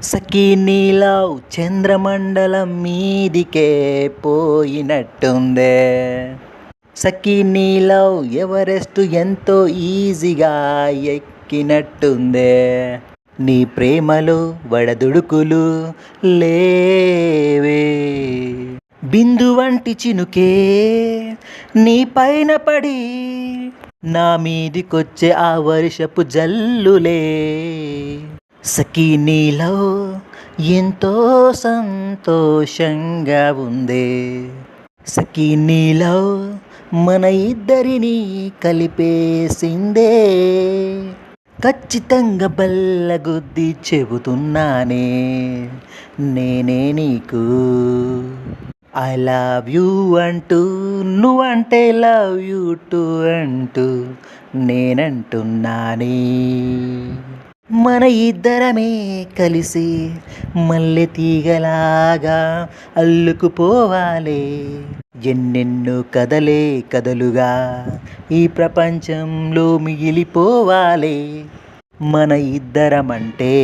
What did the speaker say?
సఖీ నీలవ్ చంద్రమండలం మీదికే పోయినట్టుందే. సఖీ నీలవ్ ఎవరెస్ట్ ఎంతో ఈజీగా ఎక్కినట్టుందే. నీ ప్రేమలో వడదుడుకులు లేవే. బిందు వంటి చినుకే నీ పైన పడి నా మీదికొచ్చే ఆ వర్షపు జల్లులే. సఖీ నీలో ఎంతో సంతోషంగా ఉంది. సఖీ నీలో మన ఇద్దరిని కలిపేసిందే. ఖచ్చితంగా బల్లగుద్ది చెబుతున్నానే నేనే నీకు ఐ లవ్ యూ అంటూ, నువ్వంటే లవ్ యూ టూ అంటూ నేనంటున్నానే. మన ఇద్దరమే కలిసి మల్లె తీగలాగా అల్లుకుపోవాలి. ఎన్నెన్నో కథలుగా ఈ ప్రపంచంలో మిగిలిపోవాలి మన ఇద్దరమంటే.